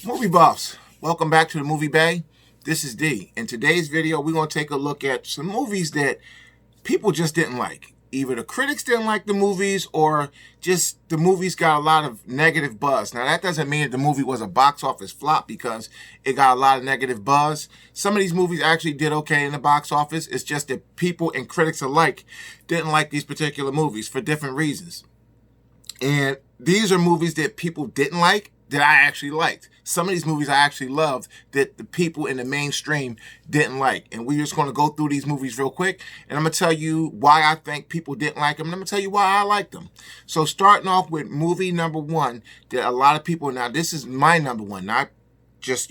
Movie buffs, welcome back to the Movie Bay. This is D. In today's video, we're going to take a look at some movies that people just didn't like. Either the critics didn't like the movies or just the movies got a lot of negative buzz. Now, that doesn't mean that the movie was a box office flop because it got a lot of negative buzz. Some of these movies actually did okay in the box office. It's just that people and critics alike didn't like these particular movies for different reasons. And these are movies that people didn't like that I actually liked. Some of these movies I actually loved that the people in the mainstream didn't like. And we're just going to go through these movies real quick. And I'm going to tell you why I think people didn't like them. And I'm going to tell you why I liked them. So starting off with movie number one that a lot of people, now this is my number one, not just,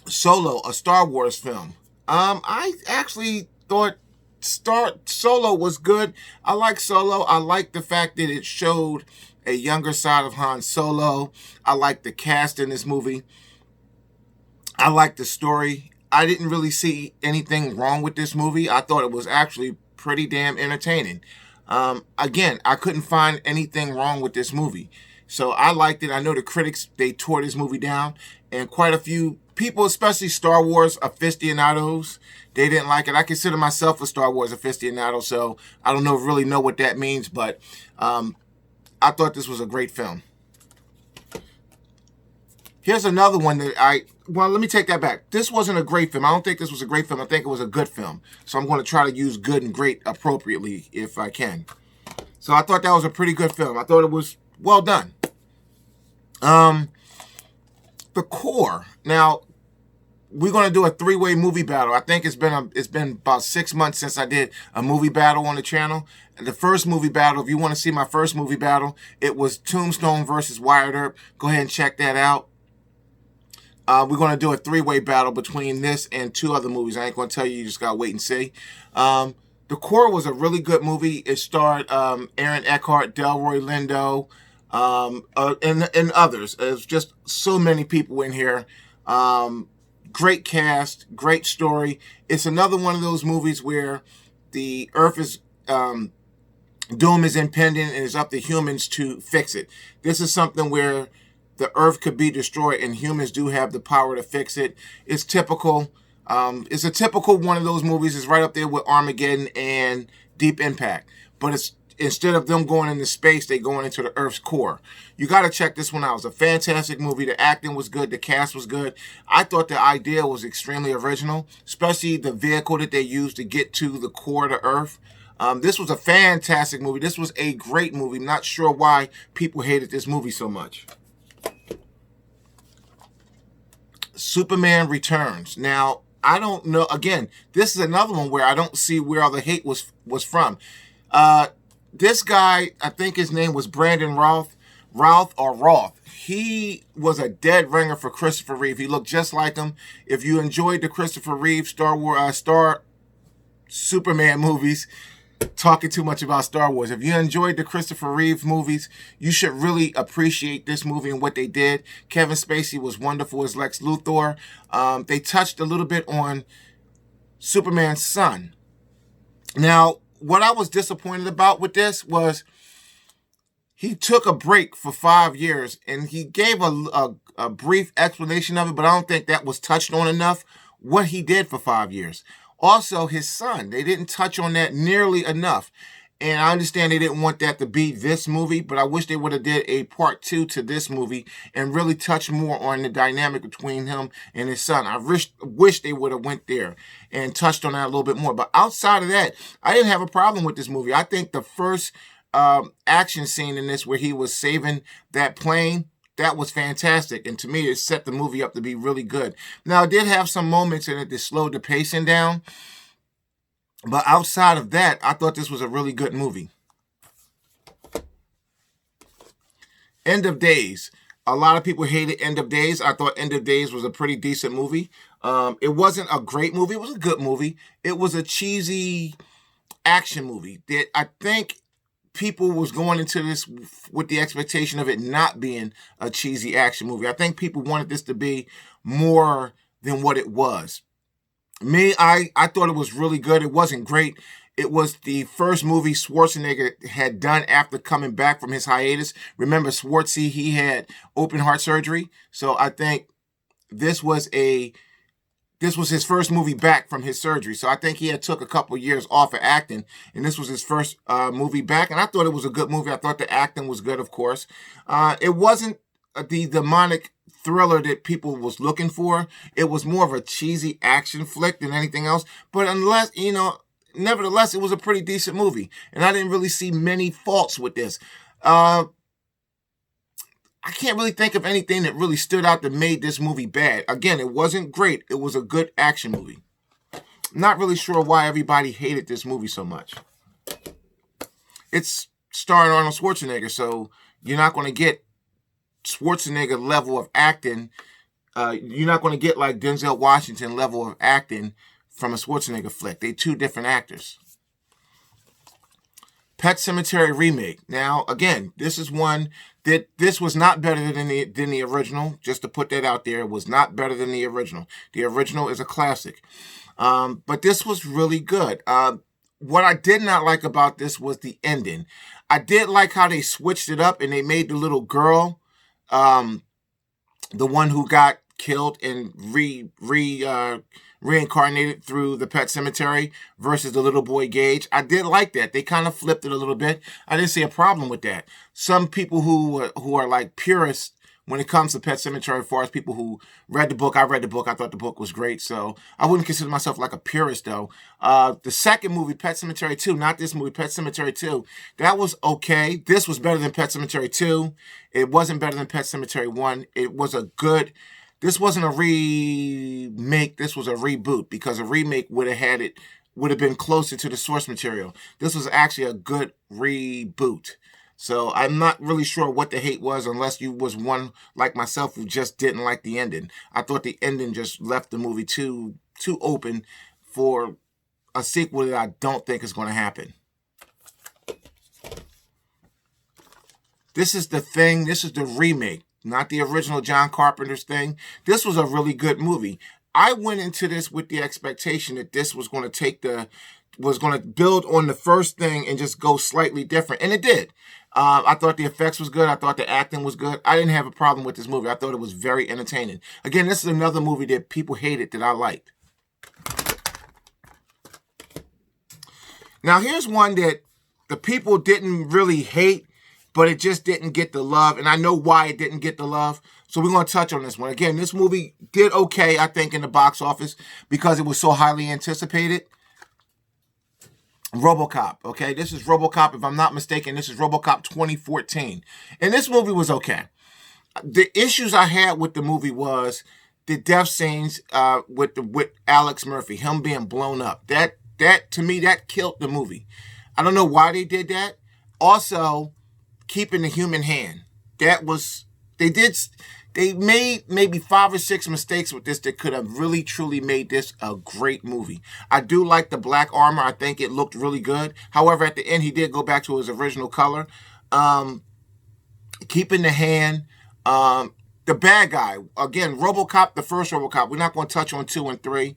Solo, a Star Wars film. I actually thought Solo was good. I like Solo. I like the fact that it showed a younger side of Han Solo. I like the cast in this movie. I like the story. I didn't really see anything wrong with this movie. I thought it was actually pretty damn entertaining. Again, I couldn't find anything wrong with this movie. So I liked it. I know the critics, they tore this movie down. And quite a few people, especially Star Wars aficionados, they didn't like it. I consider myself a Star Wars aficionado, so I don't really know what that means. But I thought this was a great film. Here's another one that let me take that back. This wasn't a great film. I don't think this was a great film. I think it was a good film. So I'm going to try to use good and great appropriately if I can. So I thought that was a pretty good film. I thought it was well done. The Core. Now, we're going to do a three-way movie battle. I think it's been about 6 months since I did a movie battle on the channel. And the first movie battle, if you want to see my first movie battle, it was Tombstone versus Wired Earp. Go ahead and check that out. We're going to do a three-way battle between this and two other movies. I ain't going to tell you. You just got to wait and see. The Core was a really good movie. It starred Aaron Eckhart, Delroy Lindo, and others. There's just so many people in here. Great cast, great story. It's another one of those movies where the Earth is doom is impending and it's up to humans to fix it. This is something where the Earth could be destroyed and humans do have the power to fix it. It's typical. It's a typical one of those movies. It's right up there with Armageddon and Deep Impact. But it's instead of them going into space, they going into the Earth's core. You got to check this one out. It's a fantastic movie. The acting was good. The cast was good. I thought the idea was extremely original, especially the vehicle that they used to get to the core of the Earth. This was a fantastic movie. This was a great movie. I'm not sure why people hated this movie so much. Superman Returns. Now, I don't know. Again, this is another one where I don't see where all the hate was from. This guy, I think his name was Brandon Routh. He was a dead ringer for Christopher Reeve. He looked just like him. If you enjoyed the Christopher Reeve Star Superman movies, talking too much about Star Wars. If you enjoyed the Christopher Reeve movies, you should really appreciate this movie and what they did. Kevin Spacey was wonderful as Lex Luthor. They touched a little bit on Superman's son. Now, what I was disappointed about with this was he took a break for 5 years and he gave a brief explanation of it, but I don't think that was touched on enough, what he did for 5 years. Also, his son, they didn't touch on that nearly enough. And I understand they didn't want that to be this movie, but I wish they would have did a part 2 to this movie and really touched more on the dynamic between him and his son. I wish they would have went there and touched on that a little bit more. But outside of that, I didn't have a problem with this movie. I think the first action scene in this where he was saving that plane, that was fantastic. And to me, it set the movie up to be really good. Now, it did have some moments in it that slowed the pacing down. But outside of that, I thought this was a really good movie. End of Days. A lot of people hated End of Days. I thought End of Days was a pretty decent movie. It wasn't a great movie. It was a good movie. It was a cheesy action movie that I think people was going into this with the expectation of it not being a cheesy action movie. I think people wanted this to be more than what it was. Me, I thought it was really good. It wasn't great. It was the first movie Schwarzenegger had done after coming back from his hiatus. Remember, Schwartzy, he had open heart surgery. So I think this was his first movie back from his surgery. So I think he had took a couple years off of acting, and this was his first movie back. And I thought it was a good movie. I thought the acting was good, of course. It wasn't the demonic thriller that people was looking for. It was more of a cheesy action flick than anything else. But nevertheless, it was a pretty decent movie. And I didn't really see many faults with this. I can't really think of anything that really stood out that made this movie bad. Again, it wasn't great. It was a good action movie. Not really sure why everybody hated this movie so much. It's starring Arnold Schwarzenegger, so you're not going to get Schwarzenegger level of acting. You're not going to get like Denzel Washington level of acting from a Schwarzenegger flick. They're two different actors. Pet Sematary remake. Now, again, this is one that this was not better than the original. Just to put that out there, it was not better than the original. The original is a classic. But this was really good. What I did not like about this was the ending. I did like how they switched it up and they made the little girl, the one who got killed and reincarnated through the Pet Cemetery versus the little boy Gage. I did like that. They kind of flipped it a little bit. I didn't see a problem with that. Some people who are like purists when it comes to Pet Sematary, as far as people who read the book, I read the book. I thought the book was great. So I wouldn't consider myself like a purist, though. The second movie, Pet Sematary 2, not this movie, Pet Sematary 2, that was okay. This was better than Pet Sematary 2. It wasn't better than Pet Sematary 1. It was a good... This wasn't a remake. This was a reboot, because a remake would have been closer to the source material. This was actually a good reboot. So I'm not really sure what the hate was, unless you was one like myself who just didn't like the ending. I thought the ending just left the movie too open for a sequel that I don't think is going to happen. This is the thing. This is the remake, not the original John Carpenter's thing. This was a really good movie. I went into this with the expectation that this was going to build on the first thing and just go slightly different. And it did. I thought the effects was good. I thought the acting was good. I didn't have a problem with this movie. I thought it was very entertaining. Again, this is another movie that people hated that I liked. Now, here's one that the people didn't really hate, but it just didn't get the love. And I know why it didn't get the love. So we're going to touch on this one. Again, this movie did okay, I think, in the box office because it was so highly anticipated. Robocop, okay? This is Robocop. If I'm not mistaken, this is Robocop 2014. And this movie was okay. The issues I had with the movie was the death scenes with Alex Murphy, him being blown up. That to me, that killed the movie. I don't know why they did that. Also, keeping the human hand. They made maybe 5 or 6 mistakes with this that could have really, truly made this a great movie. I do like the black armor. I think it looked really good. However, at the end, he did go back to his original color. Keeping the hand. The bad guy. Again, Robocop, the first Robocop. We're not going to touch on 2 and 3.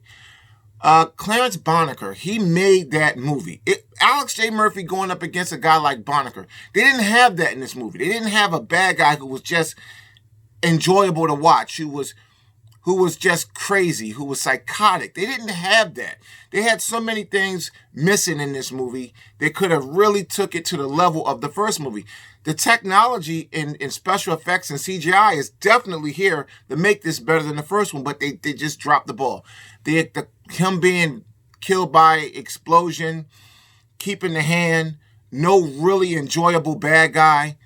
Clarence Boddicker, he made that movie. Alex J. Murphy going up against a guy like Boddicker. They didn't have that in this movie. They didn't have a bad guy who was just enjoyable to watch, who was just crazy, who was psychotic. They didn't have that. They had so many things missing in this movie. They could have really took it to the level of the first movie. The technology in special effects and CGI is definitely here to make this better than the first one, but they just dropped the ball. Him being killed by explosion, keeping the hand, no really enjoyable bad guy.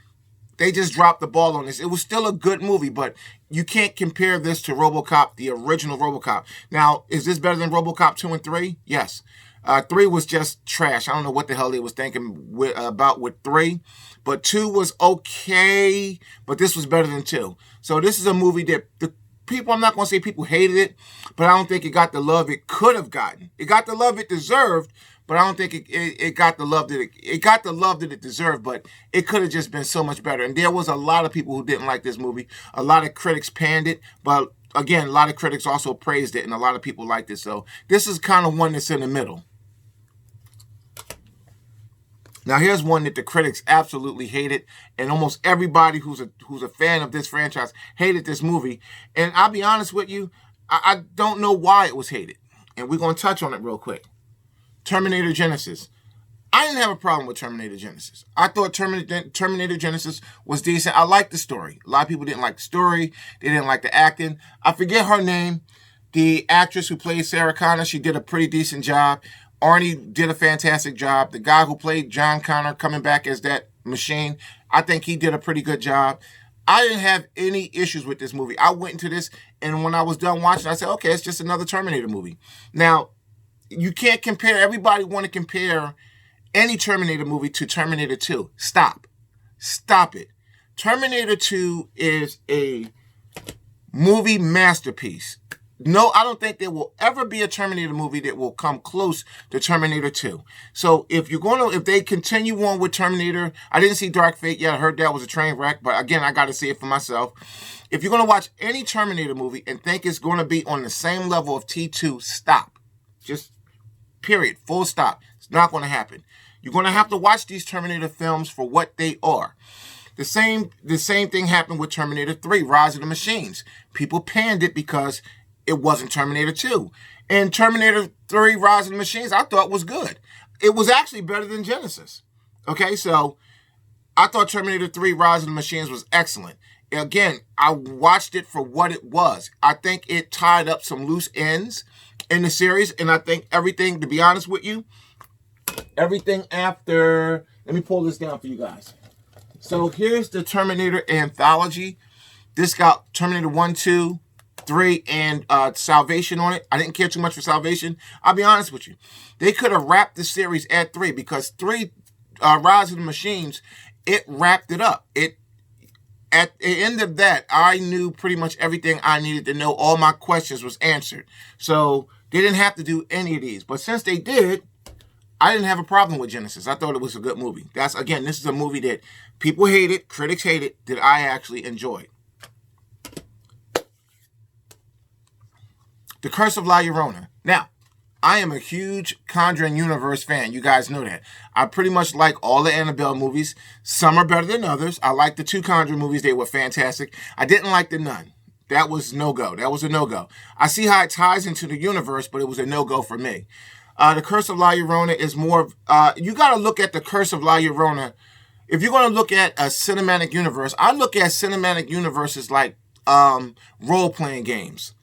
They just dropped the ball on this. It was still a good movie, but you can't compare this to Robocop, the original Robocop. Now, is this better than Robocop 2 and 3? Yes. 3 was just trash. I don't know what the hell they was thinking about with 3. But 2 was okay, but this was better than 2. So this is a movie that the people, I'm not going to say people hated it, but I don't think it got the love it could have gotten. It got the love it deserved, but I don't think it got the love that it got the love that it deserved, but it could have just been so much better. And there was a lot of people who didn't like this movie. A lot of critics panned it, but again, a lot of critics also praised it, and a lot of people liked it. So this is kind of one that's in the middle. Now, here's one that the critics absolutely hated, and almost everybody who's a fan of this franchise hated this movie. And I'll be honest with you, I don't know why it was hated. And we're going to touch on it real quick. Terminator Genisys. I didn't have a problem with Terminator Genisys. I thought Terminator Genisys was decent. I liked the story. A lot of people didn't like the story. They didn't like the acting. I forget her name. The actress who played Sarah Connor, she did a pretty decent job. Arnie did a fantastic job. The guy who played John Connor coming back as that machine, I think he did a pretty good job. I didn't have any issues with this movie. I went into this, and when I was done watching, I said, okay, it's just another Terminator movie. Now, you can't compare. Everybody want to compare any Terminator movie to Terminator 2. Stop. Stop it. Terminator 2 is a movie masterpiece. No, I don't think there will ever be a Terminator movie that will come close to Terminator 2. So if they continue on with Terminator, I didn't see Dark Fate yet. I heard that was a train wreck, but again, I got to see it for myself. If you're going to watch any Terminator movie and think it's going to be on the same level of T2, stop. Just period. Full stop. It's not going to happen. You're going to have to watch these Terminator films for what they are. The same thing happened with Terminator 3, Rise of the Machines. People panned it because it wasn't Terminator 2. And Terminator 3, Rise of the Machines, I thought was good. It was actually better than Genisys. Okay, so I thought Terminator 3, Rise of the Machines was excellent. Again, I watched it for what it was. I think it tied up some loose ends in the series, and I think everything, to be honest with you, everything after, let me pull this down for you guys. So here's the Terminator anthology. This got Terminator 1, 2, 3, and Salvation on it. I didn't care too much for Salvation. I'll be honest with you. They could have wrapped the series at 3 because 3, Rise of the Machines, it wrapped it up. At the end of that, I knew pretty much everything I needed to know. All my questions was answered. So they didn't have to do any of these. But since they did, I didn't have a problem with Genisys. I thought it was a good movie. This is a movie that people hated, critics hated, that I actually enjoyed. The Curse of La Llorona. Now, I am a huge Conjuring universe fan. You guys know that. I pretty much like all the Annabelle movies. Some are better than others. I like the 2 Conjuring movies. They were fantastic. I didn't like The Nun. That was no-go. That was a no-go. I see how it ties into the universe, but it was a no-go for me. The Curse of La Llorona is more of... you got to look at The Curse of La Llorona. If you're going to look at a cinematic universe, I look at cinematic universes like role-playing games.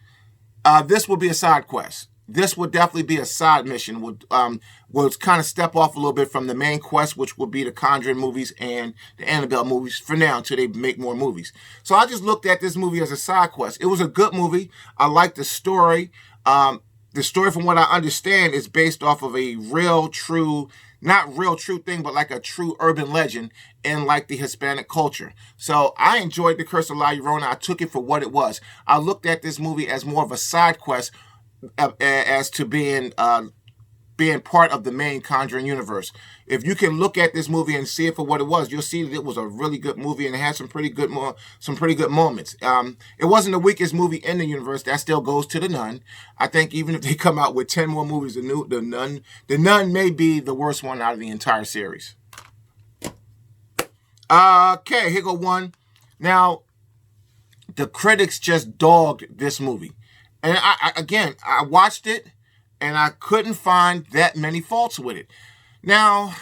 This will be a side quest. This would definitely be a side mission. Would kind of step off a little bit from the main quest, which would be the Conjuring movies and the Annabelle movies for now until they make more movies. So I just looked at this movie as a side quest. It was a good movie. I liked the story. The story, from what I understand, is based off of a real, true, not real true thing, but like a true urban legend in like the Hispanic culture. So I enjoyed The Curse of La Llorona. I took it for what it was. I looked at this movie as more of a side quest as to being part of the main Conjuring universe. If you can look at this movie and see it for what it was, you'll see that it was a really good movie and it had some pretty good moments. It wasn't the weakest movie in the universe. That still goes to The Nun. I think even if they come out with 10 more movies, The Nun may be the worst one out of the entire series. Okay, here go one. Now, the critics just dogged this movie. And I watched it, and I couldn't find that many faults with it. Now,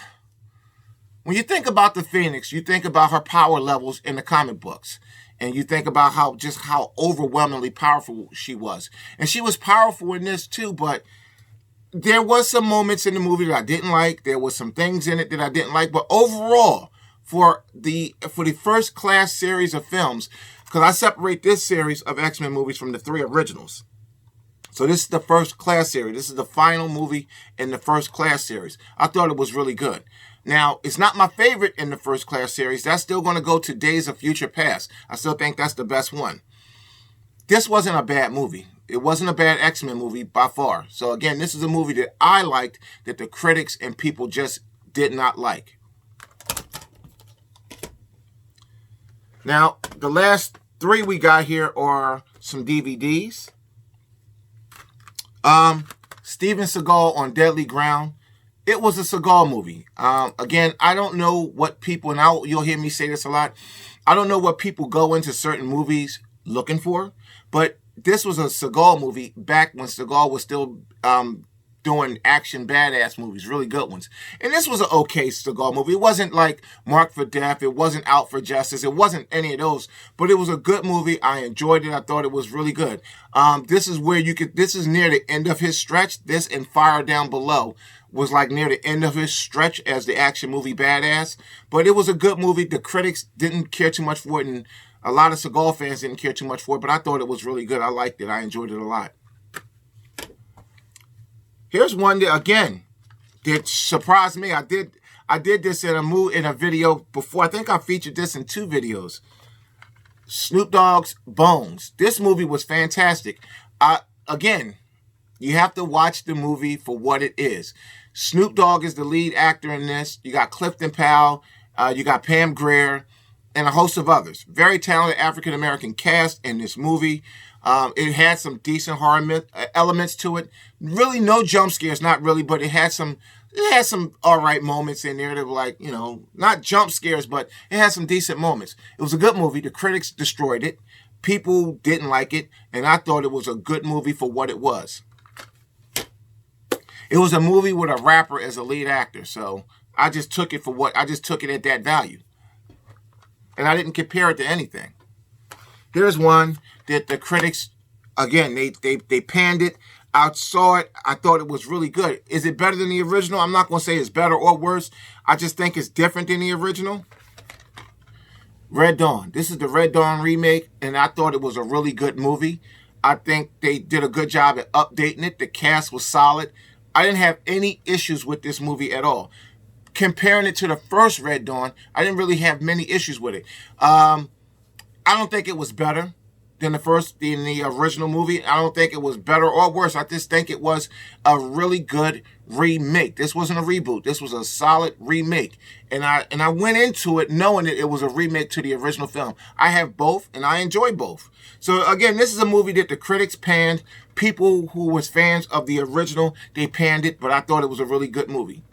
when you think about the Phoenix, you think about her power levels in the comic books. And you think about how overwhelmingly powerful she was. And she was powerful in this too, but there was some moments in the movie that I didn't like. There was some things in it that I didn't like. But overall, for the first class series of films, because I separate this series of X-Men movies from the 3 originals. So this is the first class series. This is the final movie in the first class series. I thought it was really good. Now, it's not my favorite in the first class series. That's still going to go to Days of Future Past. I still think that's the best one. This wasn't a bad movie. It wasn't a bad X-Men movie by far. So again, this is a movie that I liked that the critics and people just did not like. Now, the last 3 we got here are some DVDs. Steven Seagal on Deadly Ground. It was a Seagal movie. Again, I don't know what people, and you'll hear me say this a lot, I don't know what people go into certain movies looking for, but this was a Seagal movie back when Seagal was still doing action badass movies, really good ones. And this was an okay Seagal movie. It wasn't like Marked for Death. It wasn't Out for Justice. It wasn't any of those. But it was a good movie. I enjoyed it. I thought it was really good. This is where this is near the end of his stretch. This and Fire Down Below was like near the end of his stretch as the action movie badass. But it was a good movie. The critics didn't care too much for it, and a lot of Seagal fans didn't care too much for it, but I thought it was really good. I liked it. I enjoyed it a lot. Here's one that, again, that surprised me. I did this in a video before. I think I featured this in 2 videos. Snoop Dogg's Bones. This movie was fantastic. Again, you have to watch the movie for what it is. Snoop Dogg is the lead actor in this. You got Clifton Powell. You got Pam Grier. And a host of others. Very talented African-American cast in this movie. It had some decent horror elements to it. Really no jump scares, not really, but it had some all right moments in there that were like, not jump scares, but it had some decent moments. It was a good movie. The critics destroyed it. People didn't like it, and I thought it was a good movie for what it was. It was a movie with a rapper as a lead actor, so I just took it at that value. And I didn't compare it to anything. Here's one that the critics, again, they panned it. I saw it. I thought it was really good. Is it better than the original? I'm not going to say it's better or worse. I just think it's different than the original. Red Dawn. This is the Red Dawn remake, and I thought it was a really good movie. I think they did a good job at updating it. The cast was solid. I didn't have any issues with this movie at all. Comparing it to the first Red Dawn, I didn't really have many issues with it. I don't think it was better than the original movie. I don't think it was better or worse. I just think it was a really good remake. This wasn't a reboot. This was a solid remake. And I went into it knowing that it was a remake to the original film. I have both, and I enjoy both. So again, this is a movie that the critics panned. People who was fans of the original, they panned it, but I thought it was a really good movie.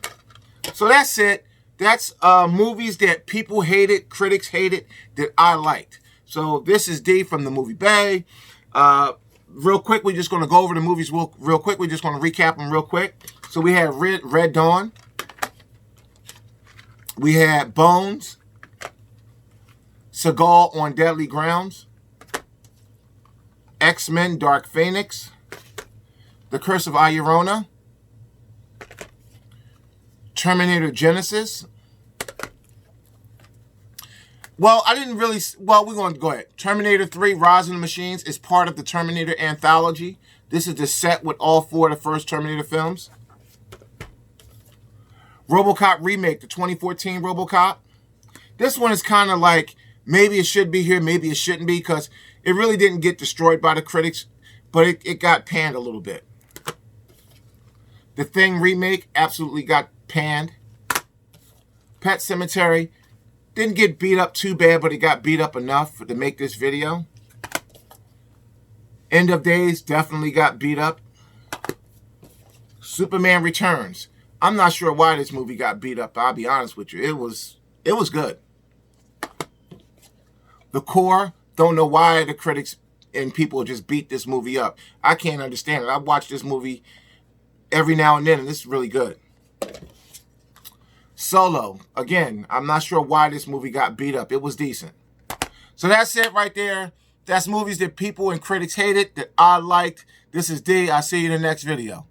So that's it. That's movies that people hated, critics hated, that I liked. So this is D from the Movie Bay. Real quick, we're just going to go over the movies real quick. We're just going to recap them real quick. So we had Red Dawn. We had Bones. Seagal on Deadly Grounds. X-Men Dark Phoenix. The Curse of La Llorona. Terminator Genesis. Well, we're going to go ahead. Terminator 3, Rise of the Machines is part of the Terminator anthology. This is the set with all 4 of the first Terminator films. Robocop remake, the 2014 Robocop. This one is kind of like, maybe it should be here, maybe it shouldn't be, because it really didn't get destroyed by the critics, but it got panned a little bit. The Thing remake absolutely got panned. Pet Sematary didn't get beat up too bad, but it got beat up enough to make this video. End of Days definitely got beat up. Superman Returns. I'm not sure why this movie got beat up. I'll be honest with you. It was good. The Core. Don't know why the critics and people just beat this movie up. I can't understand it. I watch this movie every now and then, and it's really good. Solo. Again, I'm not sure why this movie got beat up. It was decent. So that's it right there. That's movies that people and critics hated that I liked. This is D. I'll see you in the next video.